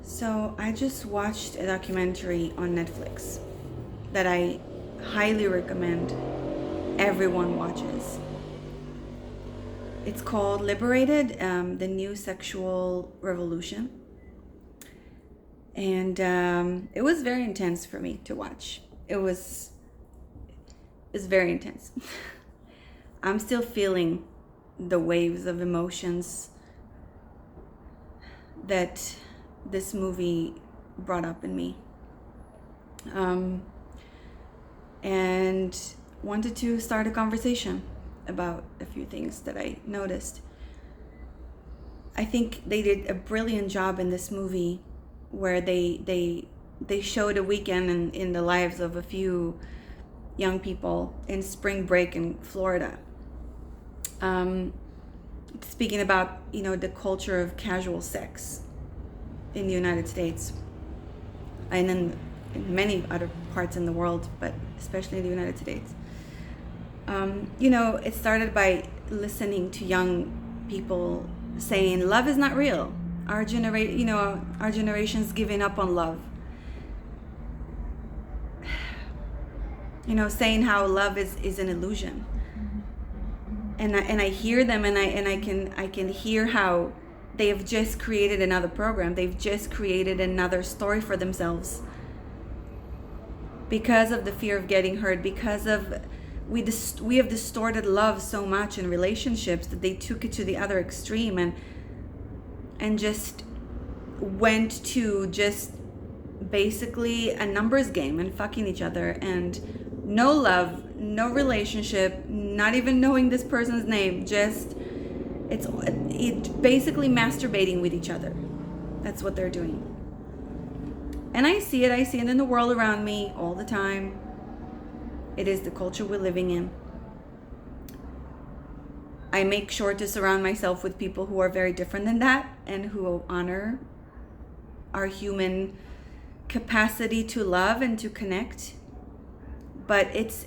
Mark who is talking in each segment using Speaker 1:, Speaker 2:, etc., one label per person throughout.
Speaker 1: So I just watched a documentary on Netflix that I highly recommend everyone watches. It's called Liberated, the New Sexual Revolution. And it was very intense for me to watch. It's very intense. I'm still feeling the waves of emotions that this movie brought up in me. And wanted to start a conversation about a few things that I noticed. I think they did a brilliant job in this movie where they showed a weekend in the lives of a few young people in spring break in Florida. Speaking about, the culture of casual sex in the United States and in many other parts in the world, but especially in the United States. It started by listening to young people saying love is not real. Our generation's giving up on love. Saying how love is an illusion. And I hear them, and I can hear how they have just created another program. They've just created another story for themselves because of the fear of getting hurt, because of we have distorted love so much in relationships that they took it to the other extreme and just went to just basically a numbers game and fucking each other, and no love, no relationship, not even knowing this person's name, just it's basically masturbating with each other. That's what they're doing. And I see it in the world around me all the time. It is the culture we're living in. I make sure to surround myself with people who are very different than that and who honor our human capacity to love and to connect. But it's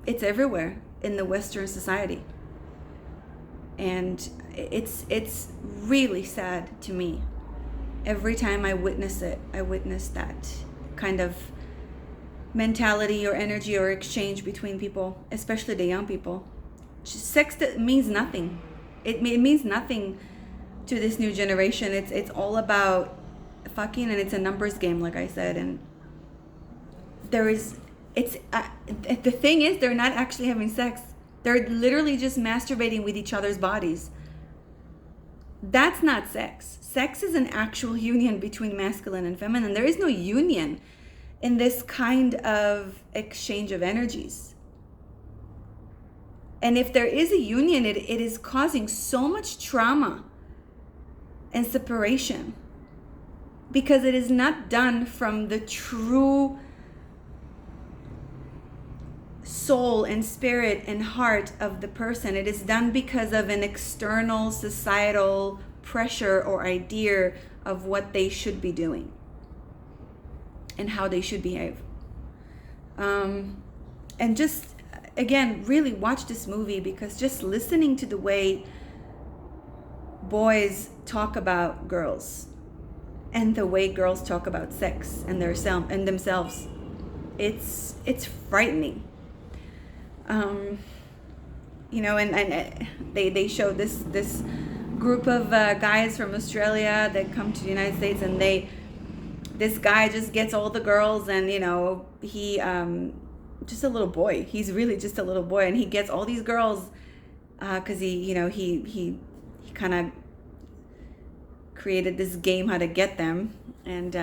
Speaker 1: everywhere in the Western society. And it's really sad to me. Every time I witness it, I witness that kind of mentality or energy or exchange between people, especially the young people. Sex means nothing. It means nothing to this new generation. It's all about fucking, and it's a numbers game, like I said. And the thing is, they're not actually having sex. They're literally just masturbating with each other's bodies. That's not sex. Sex is an actual union between masculine and feminine. There is no union in this kind of exchange of energies. And if there is a union, it is causing so much trauma and separation because it is not done from the true soul and spirit and heart of the person. It is done because of an external societal pressure or idea of what they should be doing and how they should behave. And just, again, really watch this movie, because just listening to the way boys talk about girls and the way girls talk about sex and themselves, it's frightening. And they show this group of guys from Australia that come to the United States, and this guy just gets all the girls, and he just a little boy. He's really just a little boy, and he gets all these girls because he kind of created this game how to get them, and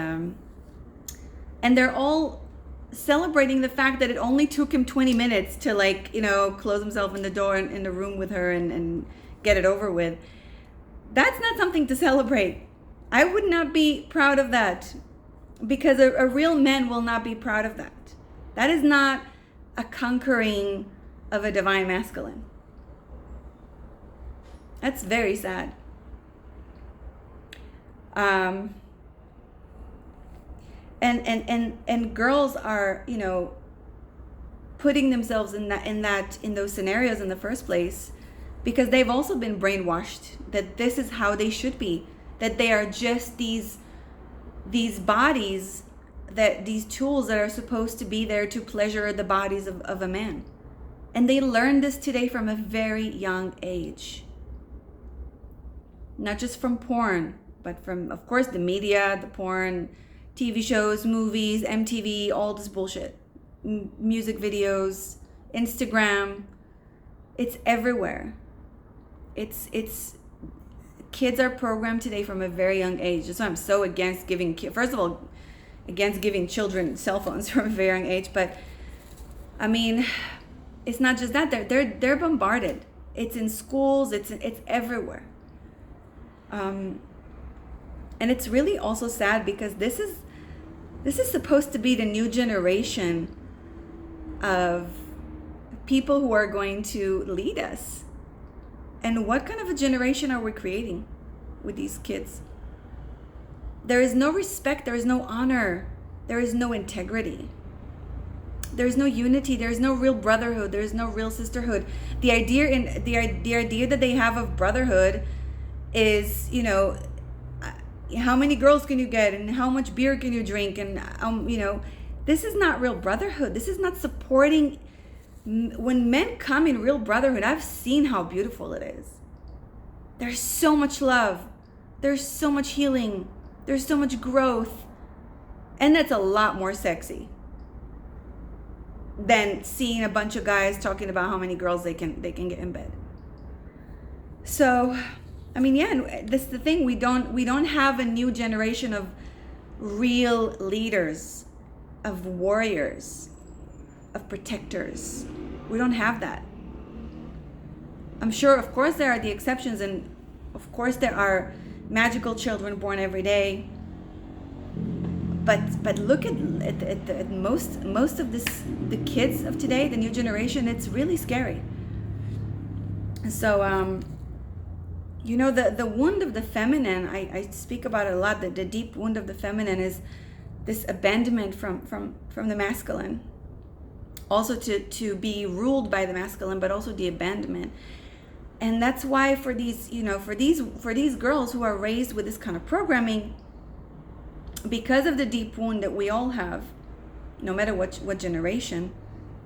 Speaker 1: they're all celebrating the fact that it only took him 20 minutes to close himself in the door in the room with her and get it over with. That's not something to celebrate. I would not be proud of that, because a real man will not be proud of that. That is not a conquering of a divine masculine. That's very sad. And girls are, putting themselves in those scenarios in the first place, because they've also been brainwashed that this is how they should be, that they are just these these bodies, that these tools that are supposed to be there to pleasure the bodies of a man. And they learn this today from a very young age. Not just from porn, but from, of course, the media, the porn, TV shows, movies, MTV, all this bullshit. Music videos, Instagram. It's everywhere. It's kids are programmed today from a very young age. That's why I'm so against giving, first of all, against giving children cell phones from a very young age. But I mean, it's not just that, they're bombarded. It's in schools, it's everywhere. And it's really also sad because this is supposed to be the new generation of people who are going to lead us. And what kind of a generation are we creating with these kids? There is no respect, there is no honor, there is no integrity. There's no unity, there's no real brotherhood, there's no real sisterhood. The idea that they have of brotherhood is, you know, how many girls can you get and how much beer can you drink, and you know, this is not real brotherhood. This is not supporting. When men come in real brotherhood, I've seen how beautiful it is. There's so much love, there's so much healing, there's so much growth, and that's a lot more sexy than seeing a bunch of guys talking about how many girls they can get in bed. So, I mean, yeah, this is the thing. We don't have a new generation of real leaders, of warriors, of protectors. We don't have that. I'm sure, of course, there are the exceptions, and of course there are magical children born every day. But look at most of the kids of today, the new generation. It's really scary. So you know, the wound of the feminine, I speak about it a lot. The deep wound of the feminine is this abandonment from the masculine. Also to be ruled by the masculine, but also the abandonment. And that's why for these, you know, for these girls who are raised with this kind of programming, because of the deep wound that we all have, no matter what generation,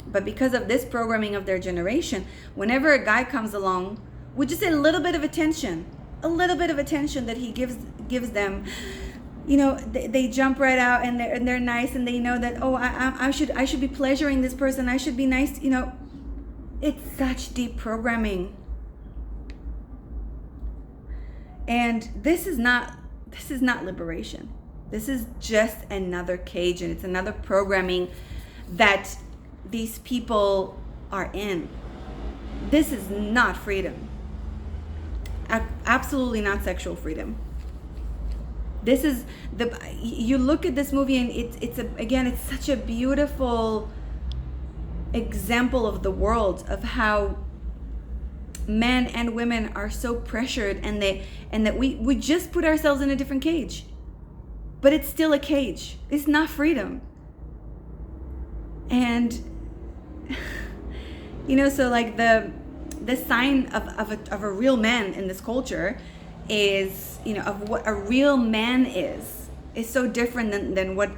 Speaker 1: but because of this programming of their generation, whenever a guy comes along with just a little bit of attention that he gives them, you know, they jump right out, and they're nice, and they know that, oh, I should be pleasuring this person, I should be nice, you know. It's such deep programming. And this is not liberation. This is just another cage, and it's another programming that these people are in. This is not freedom. Absolutely not sexual freedom. This is you look at this movie, and it's such a beautiful example of the world, of how men and women are so pressured, and that we just put ourselves in a different cage. But it's still a cage. It's not freedom. And you know, so like the sign of a real man in this culture is, you know, of what a real man is so different than what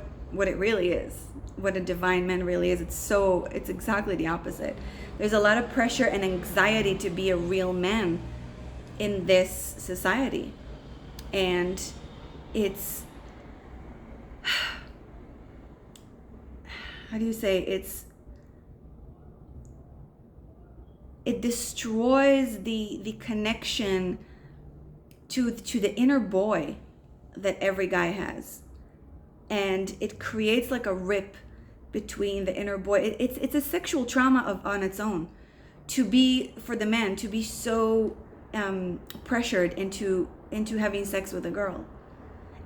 Speaker 1: it really is, what a divine man really is. It's exactly the opposite. There's a lot of pressure and anxiety to be a real man in this society. And it's, how do you say, it destroys the connection to the inner boy that every guy has, and it creates like a rip between the inner boy. It's a sexual trauma on its own, for the man to be so pressured into having sex with a girl,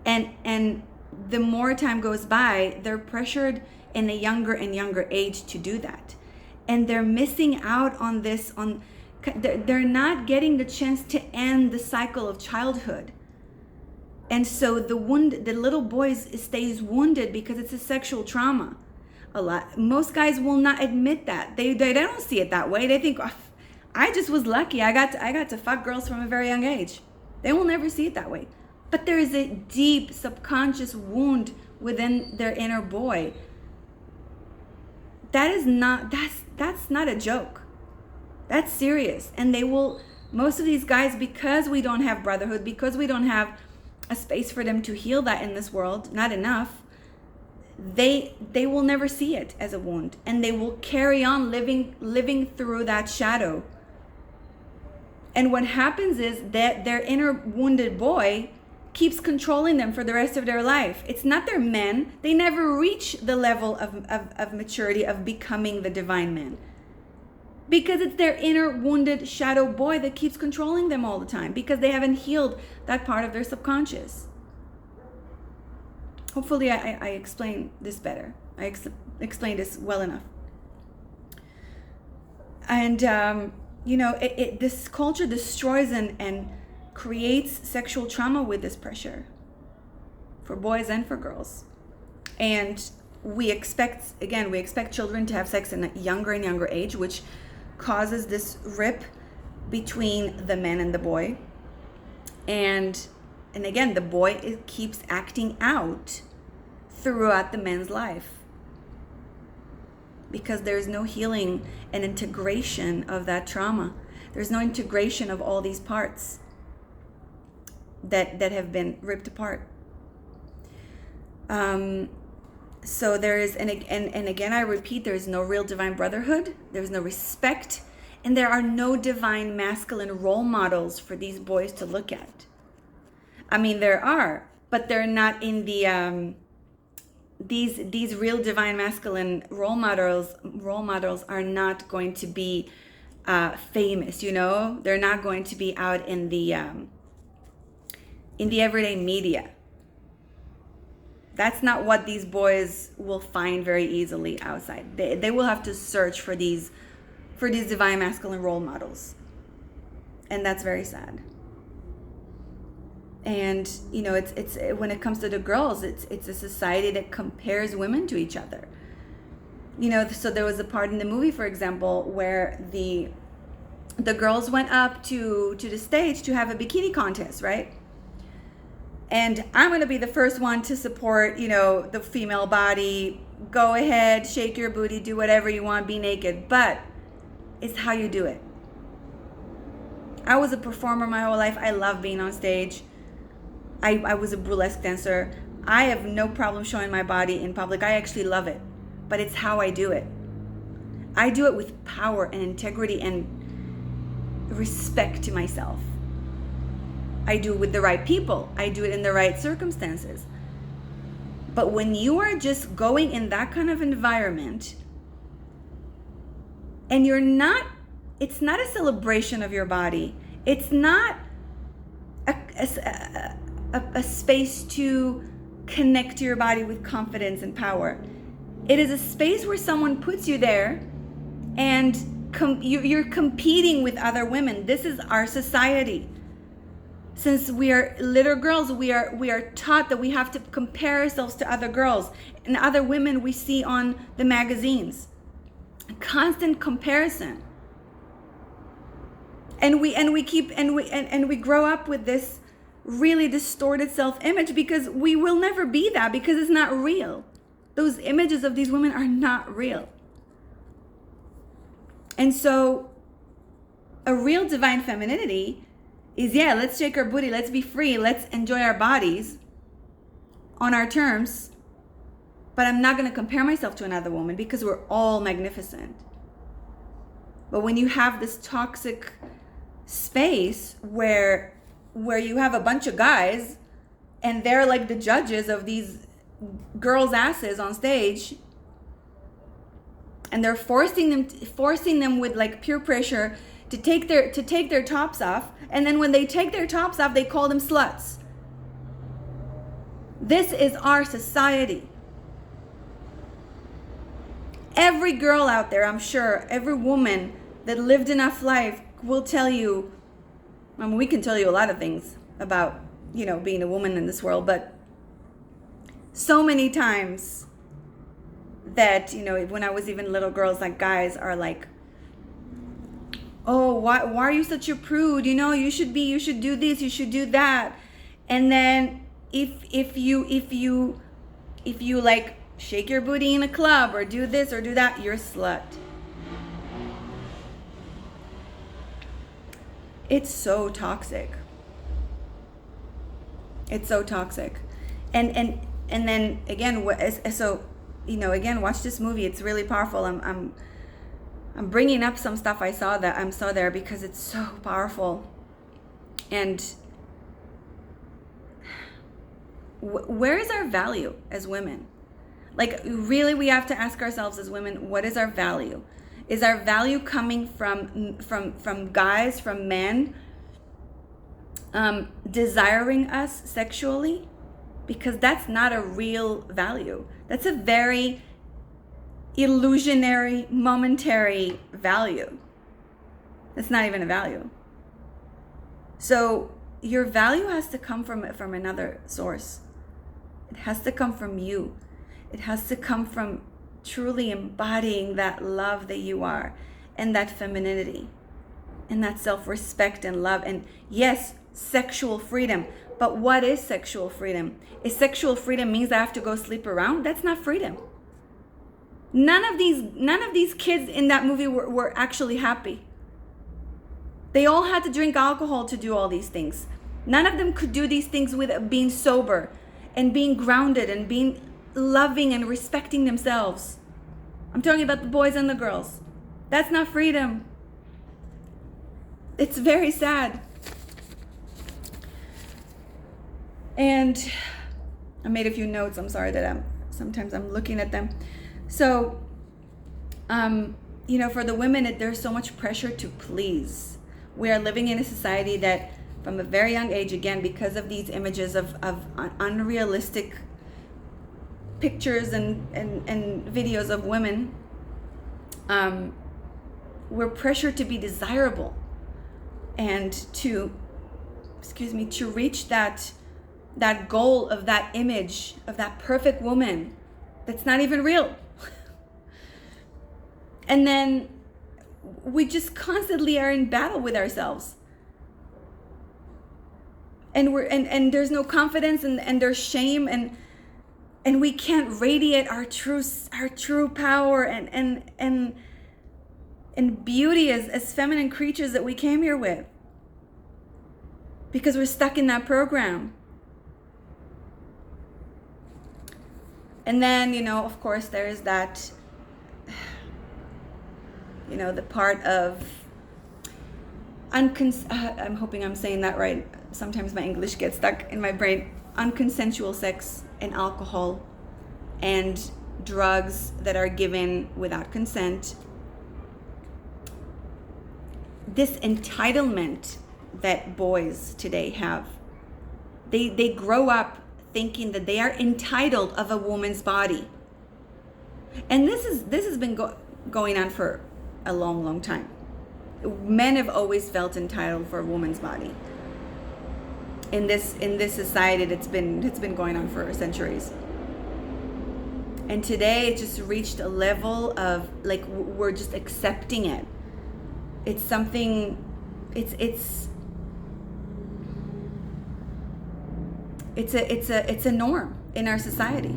Speaker 1: and the more time goes by, they're pressured in a younger and younger age to do that, and they're missing out on this. They're not getting the chance to end the cycle of childhood. And so the little boy stays wounded because it's a sexual trauma. Most guys will not admit that. They don't see it that way. They think, oh, I just was lucky. I got to fuck girls from a very young age. They will never see it that way. But there is a deep subconscious wound within their inner boy. That's not a joke. That's serious. And most of these guys, because we don't have brotherhood, because we don't have a space for them to heal that in this world, not enough, they will never see it as a wound, and they will carry on living through that shadow. And what happens is that their inner wounded boy keeps controlling them for the rest of their life. It's not their men. They never reach the level of maturity of becoming the divine man, because it's their inner wounded shadow boy that keeps controlling them all the time, because they haven't healed that part of their subconscious. Hopefully I explained this better. I explained this well enough. And this culture destroys and creates sexual trauma with this pressure for boys and for girls. And we expect children to have sex in a younger and younger age, which causes this rip between the man and the boy. And again, the boy keeps acting out throughout the man's life, because there's no healing and integration of that trauma. There's no integration of all these parts that have been ripped apart. So there is, and again, I repeat, there is no real divine brotherhood. There's no respect, and there are no divine masculine role models for these boys to look at. I mean, there are, but they're not in the these real divine masculine role models are not going to be famous. They're not going to be out in the everyday media. That's not what these boys will find very easily outside. They will have to search for these divine masculine role models, and that's very sad. And it's when it comes to the girls, it's a society that compares women to each other. So there was a part in the movie, for example, where the girls went up to the stage to have a bikini contest, right? And I'm going to be the first one to support, the female body. Go ahead, shake your booty, do whatever you want, be naked. But it's how you do it. I was a performer my whole life. I love being on stage. I was a burlesque dancer. I have no problem showing my body in public. I actually love it. But it's how I do it. I do it with power and integrity and respect to myself. I do it with the right people. I do it in the right circumstances. But when you are just going in that kind of environment, and it's not a celebration of your body. It's not a space to connect to your body with confidence and power. It is a space where someone puts you there, and you're competing with other women. This is our society. Since we are little girls, we are taught that we have to compare ourselves to other girls and other women we see on the magazines. Constant comparison. And we grow up with this really distorted self-image, because we will never be that, because it's not real. Those images of these women are not real. And so a real divine femininity is, let's shake our booty, let's be free, let's enjoy our bodies on our terms, but I'm not going to compare myself to another woman, because we're all magnificent. But when you have this toxic space where you have a bunch of guys and they're like the judges of these girls' asses on stage, and they're forcing them with like peer pressure to take their tops off, and then when they take their tops off, they call them sluts. This is our society. Every girl out there, I'm sure, every woman that lived enough life will tell you, we can tell you a lot of things about, being a woman in this world, but so many times that, when I was even little girls, like guys are like, oh, why are you such a prude? You should do this, you should do that. And then if you like shake your booty in a club or do this or do that, you're a slut. It's so toxic. It's so toxic. And then again, so again, watch this movie. It's really powerful. I'm bringing up some stuff I saw there because it's so powerful. And where is our value as women? Like, really, we have to ask ourselves as women, what is our value? Is our value coming from guys, from men, desiring us sexually? Because that's not a real value. That's a very illusionary, momentary value. It's not even a value. So your value has to come from another source. It has to come from you. It has to come from truly embodying that love that you are, and that femininity, and that self-respect and love. And yes, sexual freedom. But what is sexual freedom? Is sexual freedom means I have to go sleep around? That's not freedom. None of these kids in that movie were actually happy. They all had to drink alcohol to do all these things. None of them could do these things with being sober and being grounded and being loving and respecting themselves. I'm talking about the boys and the girls. That's not freedom. It's very sad. And I made a few notes. I'm sorry that sometimes I'm looking at them. So, for the women, there's so much pressure to please. We are living in a society that from a very young age, again, because of these images of unrealistic pictures and videos of women, we're pressured to be desirable and to reach that goal of that image of that perfect woman that's not even real. And then we just constantly are in battle with ourselves. And and there's no confidence, and there's shame, and we can't radiate our true power and beauty as feminine creatures that we came here with, because we're stuck in that program. And then, of course, there is that, the part of I'm hoping I'm saying that right. Sometimes my English gets stuck in my brain. Unconsensual sex and alcohol and drugs that are given without consent. This entitlement that boys today have. They grow up thinking that they are entitled of a woman's body. And this has been going on for a long, long time. Men have always felt entitled for a woman's body. In this society, it's been going on for centuries. And today it just reached a level of, like, we're just accepting it. It's something, it's a norm in our society.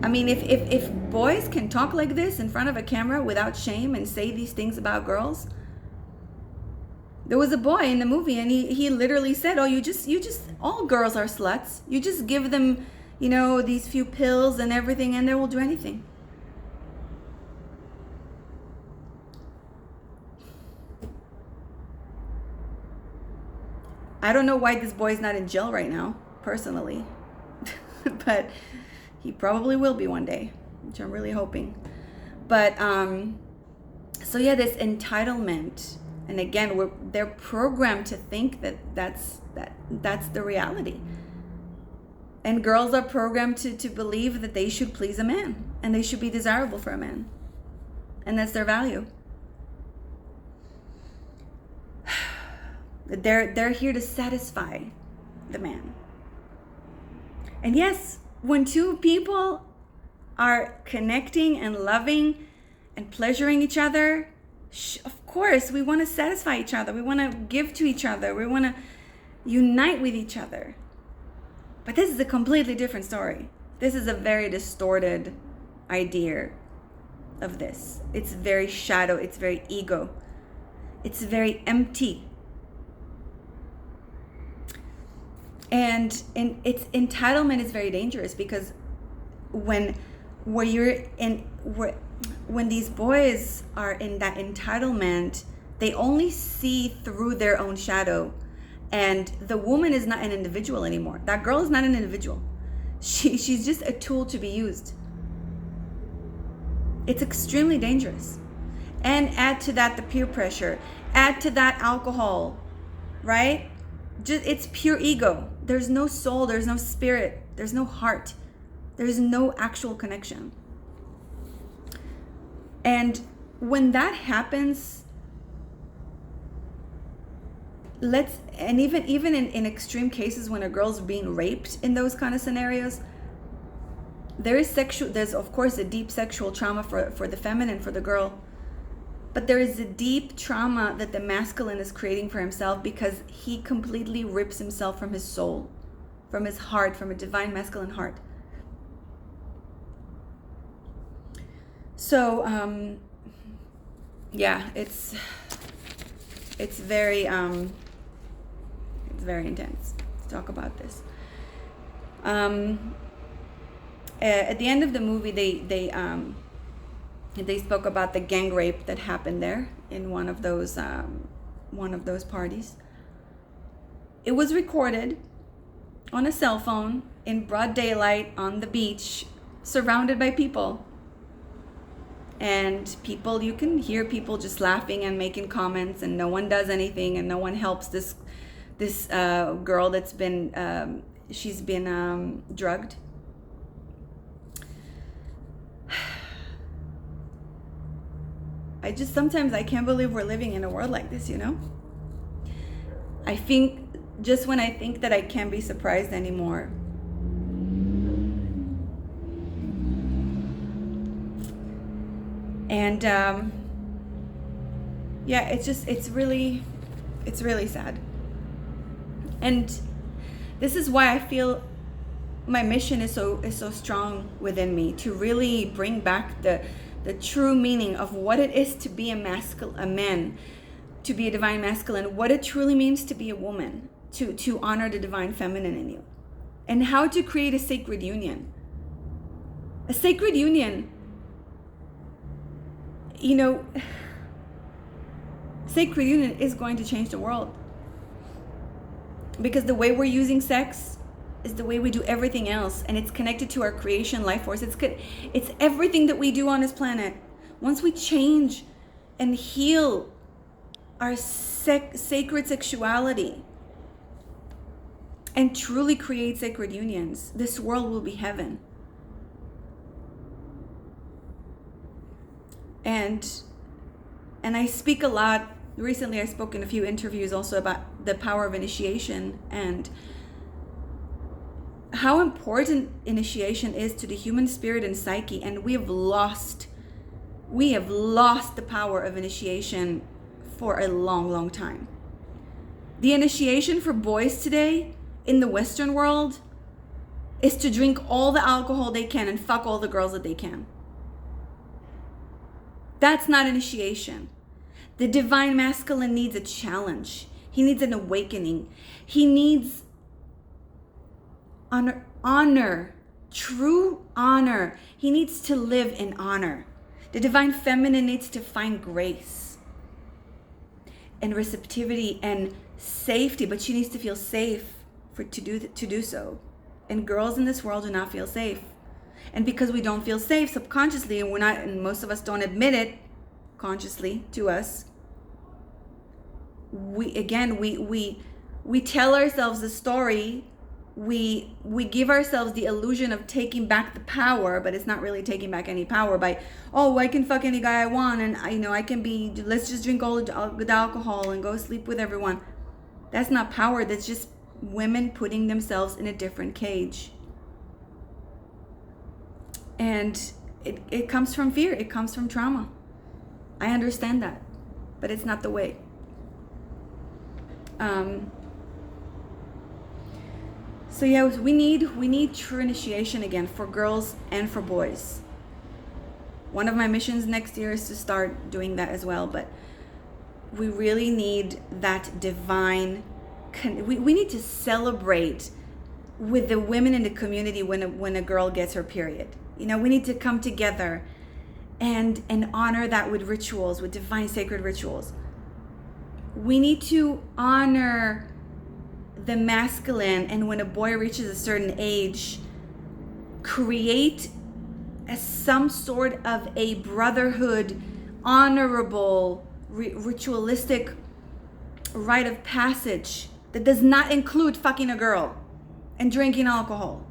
Speaker 1: I mean, if boys can talk like this in front of a camera without shame and say these things about girls. There was a boy in the movie, and he literally said, "Oh, you just all girls are sluts. You just give them, these few pills and everything, and they will do anything." I don't know why this boy's not in jail right now, personally, but he probably will be one day, which I'm really hoping. But so yeah, this entitlement. And again, they're programmed to think that that's the reality. And girls are programmed to believe that they should please a man and they should be desirable for a man. And that's their value. They're here to satisfy the man. And yes, when two people are connecting and loving and pleasuring each other, of course, we want to satisfy each other. We want to give to each other. We want to unite with each other. But this is a completely different story. This is a very distorted idea of this. It's very shadow, it's very ego, it's very empty. And its entitlement is very dangerous, because when these boys are in that entitlement, they only see through their own shadow, and the woman is not an individual anymore. That girl is not an individual. She's just a tool to be used. It's extremely dangerous. And add to that the peer pressure, add to that alcohol, right? It's pure ego. There's no soul, there's no spirit, there's no heart, there's no actual connection. And when that happens, even in extreme cases, when a girl's being raped in those kind of scenarios, there's of course a deep sexual trauma for the feminine, for the girl. But there is a deep trauma that the masculine is creating for himself, because he completely rips himself from his soul, from his heart, from a divine masculine heart. So, yeah, it's very intense to talk about this. At the end of the movie, they spoke about the gang rape that happened there in one of those parties. It was recorded on a cell phone in broad daylight on the beach, surrounded by people. And people, you can hear people just laughing and making comments, and no one does anything, and no one helps this girl that's been she's been drugged. Sometimes I can't believe we're living in a world like this, you know? I think, just when I think that I can't be surprised anymore, and yeah, it's really sad. And this is why I feel my mission is so strong within me, to really bring back the true meaning of what it is to be a man, to be a divine masculine, what it truly means to be a woman, to honor the divine feminine in you, and how to create a sacred union. A sacred union, you know, sacred union is going to change the world. Because the way we're using sex is the way we do everything else, and it's connected to our creation life force. It's everything that we do on this planet. Once we change and heal our sacred sexuality and truly create sacred unions, this world will be heaven. And I speak a lot. Recently I spoke in a few interviews also about the power of initiation and how important initiation is to the human spirit and psyche. And we have lost the power of initiation for a long time. The initiation for boys today in the Western world is to drink all the alcohol they can and fuck all the girls that they can. That's not initiation. The divine masculine needs a challenge. He needs an awakening. He needs honor, true honor. He needs to live in honor. The divine feminine needs to find grace and receptivity and safety, but she needs to feel safe to do so. And girls in this world do not feel safe. And because we don't feel safe subconsciously, and most of us don't admit it consciously to us, we tell ourselves the story. We give ourselves the illusion of taking back the power, but it's not really taking back any power by, oh, I can fuck any guy I want, and I can be, let's just drink all the alcohol and go sleep with everyone. That's not power. That's just women putting themselves in a different cage. And it comes from fear. It comes from trauma. I understand that, but it's not the way. So yeah, we need true initiation again for girls and for boys. One of my missions next year is to start doing that as well, but we really need that divine, we need to celebrate with the women in the community when a girl gets her period. You know, we need to come together and honor that with rituals, with divine sacred rituals. We need to honor the masculine, and when a boy reaches a certain age, create some sort of a brotherhood, honorable, ritualistic rite of passage that does not include fucking a girl and drinking alcohol.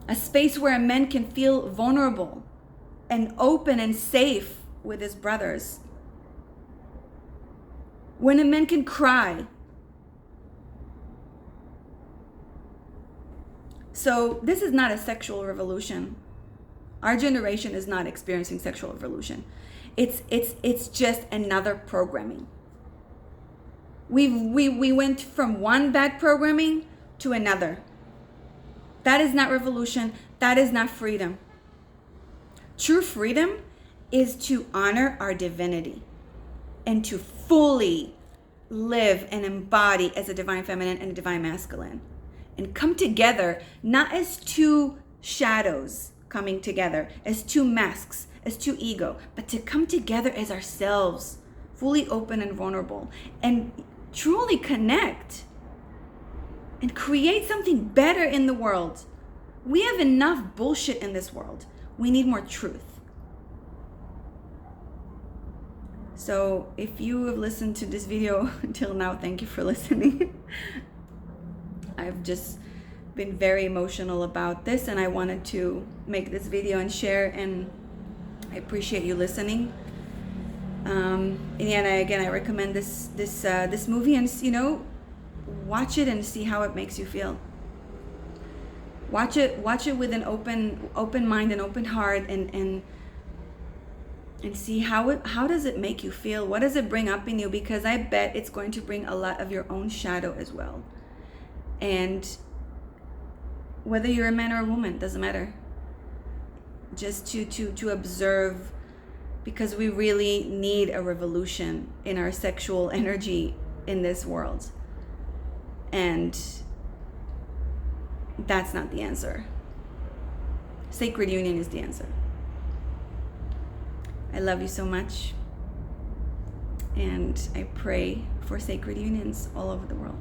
Speaker 1: A space where a man can feel vulnerable and open and safe with his brothers. When a man can cry. So this is not a sexual revolution. Our generation is not experiencing sexual revolution. It's just another programming. We went from one bad programming to another. That is not revolution. That is not freedom. True freedom is to honor our divinity and to fully live and embody as a divine feminine and a divine masculine, and come together not as two shadows coming together, as two masks, as two ego, but to come together as ourselves, fully open and vulnerable, and truly connect and create something better in the world. We have enough bullshit in this world. We need more truth. So if you have listened to this video until now, thank you for listening. I've just been very emotional about this, and I wanted to make this video and share, and I appreciate you listening. And again, I recommend this movie, and you know, watch it and see how it makes you feel. Watch it with an open mind and open heart, and see how does it make you feel? What does it bring up in you? Because I bet it's going to bring a lot of your own shadow as well. And whether you're a man or a woman, doesn't matter. Just to observe, because we really need a revolution in our sexual energy in this world. And that's not the answer. Sacred union is the answer. I love you so much. And I pray for sacred unions all over the world.